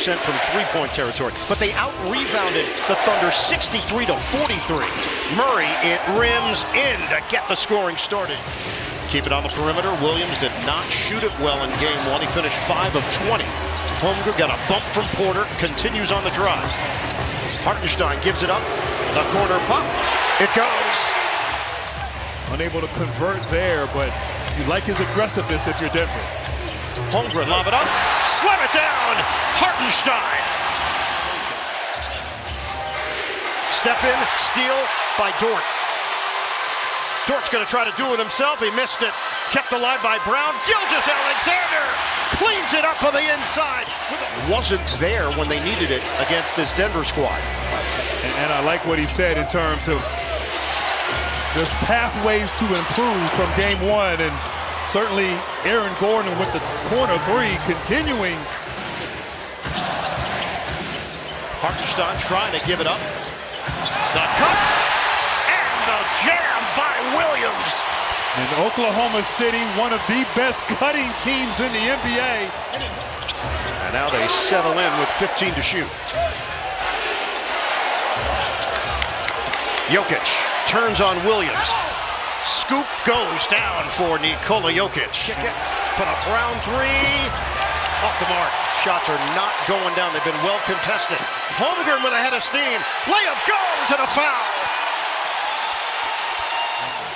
from three-point territory, but they out-rebounded the Thunder 63 to 43. Murray, it rims in to get the scoring started. Keep it on the perimeter. Williams did not shoot it well in game one. He finished 5 of 20. Holmgren got a bump from Porter, continues on the drive. Hartenstein gives it up. The corner pop. It goes. Unable to convert there, but you like his aggressiveness if you're Denver. Holmgren lob it up. Slam it down. Hartenstein. Step in, steal by Dort. Dort's going to try to do it himself. He missed it. Kept alive by Brown. Gilgeous-Alexander cleans it up on the inside. Wasn't there when they needed it against this Denver squad. And I like what he said in terms of there's pathways to improve from game one, and certainly Aaron Gordon with the corner three continuing. Hartenstein trying to give it up. The cut and the jam by Williams. In Oklahoma City, one of the best cutting teams in the NBA. And now they settle in with 15 to shoot. Jokic turns on Williams. Scoop goes down for Nikola Jokic. For the Brown three. Off the mark. Shots are not going down. They've been well contested. Holmgren with a head of steam. Layup goes and a foul.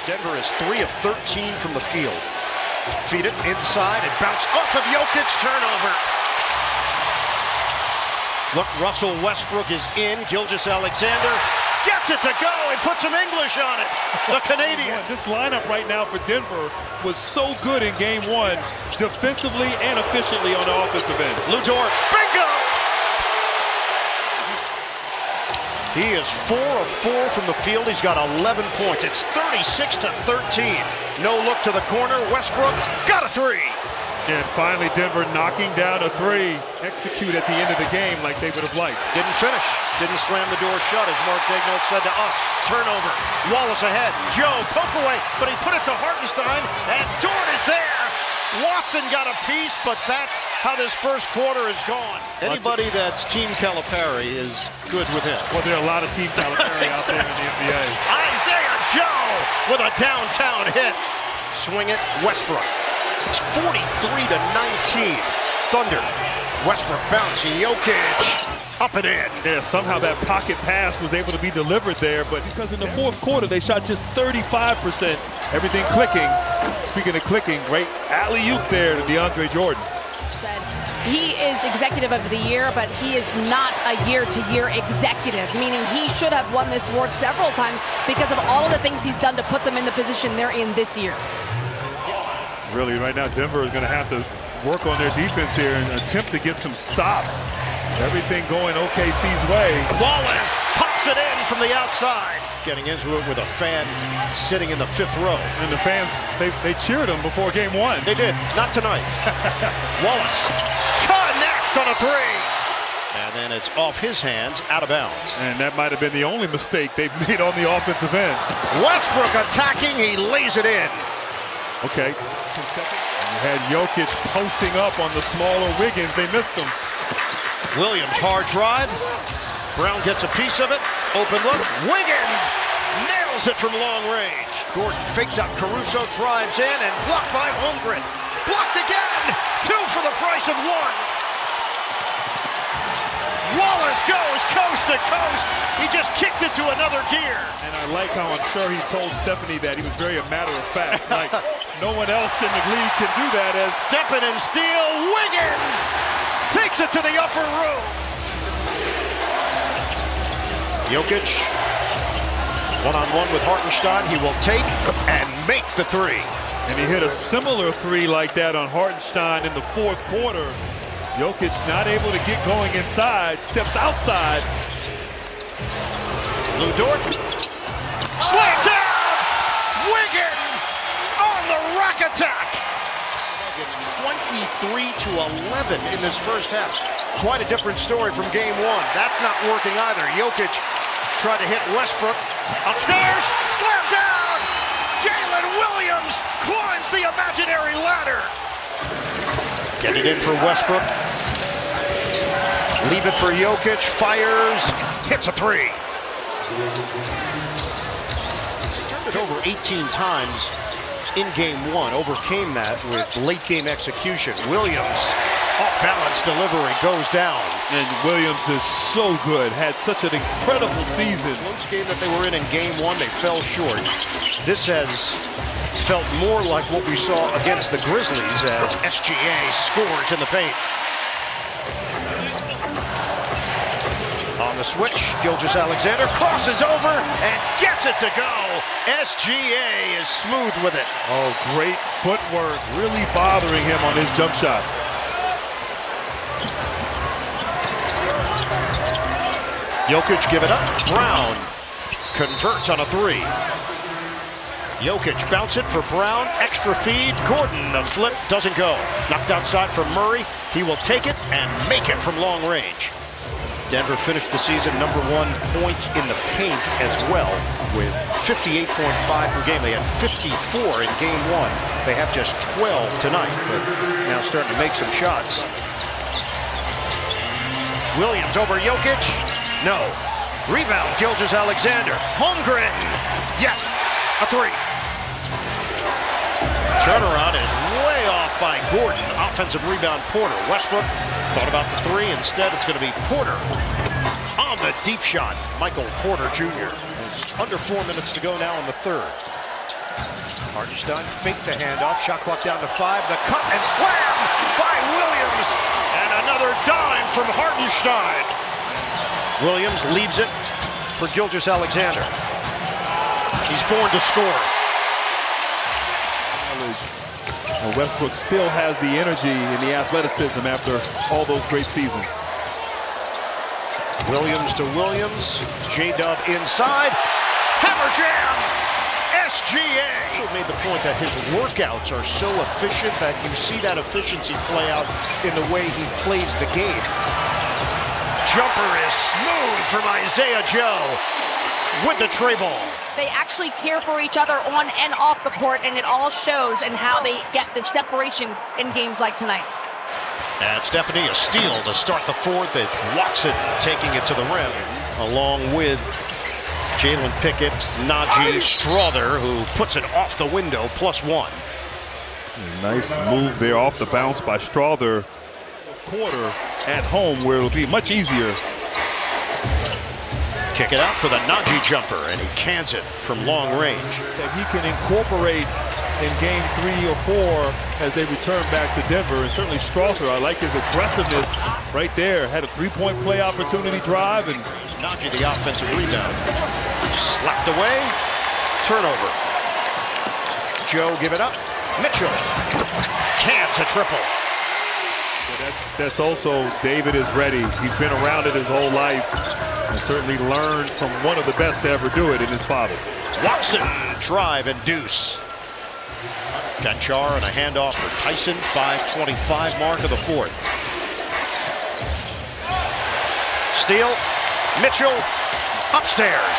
Denver is 3 of 13 from the field. Feed it inside and bounce off of Jokic. Turnover. Look, Russell Westbrook is in. Gilgeous-Alexander gets it to go and puts some English on it. The Canadian. This lineup right now for Denver was so good in game one, defensively and efficiently on the offensive end. Lu Dort, bingo! He is 4 of 4 from the field. He's got 11 points. It's 36 to 13. No look to the corner. Westbrook got a three. And finally, Denver knocking down a three. Execute at the end of the game like they would have liked. Didn't finish. Didn't slam the door shut, as Mark Daigneault said to us. Turnover. Wallace ahead. Joe, poke away, but he put it to Hartenstein, and Dort is there. Watson got a piece, but that's how this first quarter is gone. Anybody that's Team Calipari is good with him. Well, there are a lot of Team Calipari out there in the NBA. Isaiah Joe with a downtown hit. Swing it, Westbrook. It's 43 to 19. Thunder. Westbrook bouncing. Jokic up and in. Yeah, somehow that pocket pass was able to be delivered there, but because in the fourth quarter they shot just 35%. Everything clicking. Speaking of clicking, great alley-oop there to DeAndre Jordan. He is executive of the year, but he is not a year-to-year executive, meaning he should have won this award several times because of all of the things he's done to put them in the position they're in this year. Really, right now, Denver is going to have to work on their defense here and attempt to get some stops. Everything going OKC's way. Wallace pops it in from the outside. Getting into it with a fan sitting in the 5th row. And the fans, they cheered him before game one. They did. Not tonight. Wallace connects on a three. And then it's off his hands, out of bounds. And that might have been the only mistake they've made on the offensive end. Westbrook attacking. He lays it in. Okay. You had Jokic posting up on the smaller Wiggins. They missed him. Williams, hard drive. Brown gets a piece of it. Open look. Wiggins nails it from long range. Gordon fakes out Caruso, drives in, and blocked by Holmgren. Blocked again. 2 for the price of 1. Wallace goes coast to coast. He just kicked it to another gear. And I like how I'm sure he told Stephanie that. He was very a matter of fact. Like, no one else in the league can do that. As stepping and steal. Wiggins takes it to the upper room. Jokic, one-on-one with Hartenstein. He will take and make the three. And he hit a similar three like that on Hartenstein in the fourth quarter. Jokic not able to get going inside, steps outside. Lu Dort, slam down! Wiggins on the rack attack. It's 23 to 11 in this first half. Quite a different story from game one. That's not working either. Jokic tried to hit Westbrook. Upstairs, slam down! Jalen Williams climbs the imaginary ladder. Get it in for Westbrook. Leave it for Jokic, fires, hits a three. Over 18 times in game one, overcame that with late game execution. Williams, off balance delivery, goes down. And Williams is so good, had such an incredible season. Close game that they were in game one, they fell short. This has felt more like what we saw against the Grizzlies as SGA scores in the paint. On the switch, Gilgeous-Alexander crosses over and gets it to go. SGA is smooth with it. Oh, great footwork, really bothering him on his jump shot. Jokic give it up. Brown converts on a three. Jokic bounce it for Brown. Extra feed. Gordon, the flip doesn't go. Knocked outside for Murray. He will take it and make it from long range. Denver finished the season #1 points in the paint as well with 58.5 per game. They had 54 in game one. They have just 12 tonight, but now starting to make some shots. Williams over Jokic. No. Rebound, Gilgeous-Alexander. Holmgren. Yes, a three. Turnaround is way off by Gordon. Offensive rebound, Porter. Westbrook thought about the three. Instead, it's going to be Porter on the deep shot. Michael Porter Jr. Under 4 minutes to go now in the third. Hartenstein faked the handoff. Shot clock down to 5. The cut and slam by Williams. And another dime from Hartenstein. Williams leaves it for Gilgeous-Alexander. He's born to score. Westbrook still has the energy and the athleticism after all those great seasons. Williams to Williams. J-Dub inside. Hammer jam. SGA made the point that his workouts are so efficient that you see that efficiency play out in the way he plays the game. Jumper is smooth from Isaiah Joe with the tray ball. They actually care for each other on and off the court, and it all shows in how they get the separation in games like tonight. And Stephanie, a steal to start the fourth. It's Watson taking it to the rim, along with Jalen Pickett, Najee, Strother, who puts it off the window, +1. Nice move there off the bounce by Strother. Quarter at home where it'll be much easier. Kick it out for the Najee jumper, and he cans it from long range. That he can incorporate in game 3 or 4 as they return back to Denver. And certainly Strother, I like his aggressiveness right there. Had a three-point play opportunity drive. And Najee the offensive rebound. Slapped away. Turnover. Joe give it up. Mitchell. Cans a triple. That's also David is ready. He's been around it his whole life and certainly learned from one of the best to ever do it in his father. Watson, drive and deuce. Got Char and a handoff for Tyson. 5:25 mark of the fourth. Steal. Mitchell upstairs.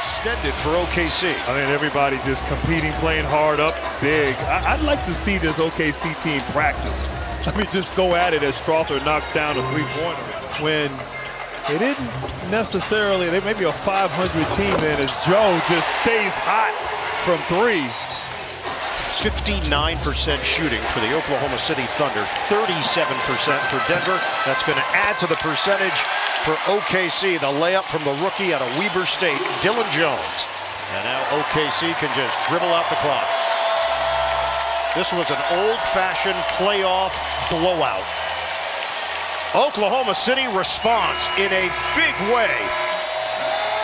Extended for OKC. I mean, everybody just competing, playing hard up big. I'd like to see this OKC team practice. I mean, just go at it as Strother knocks down a three-pointer. When they didn't necessarily, they may be a 500 team then as Joe just stays hot from three. 59% shooting for the Oklahoma City Thunder, 37% for Denver. That's going to add to the percentage for OKC. The layup from the rookie out of Weber State, Dylan Jones. And now OKC can just dribble out the clock. This was an old-fashioned playoff blowout. Oklahoma City responds in a big way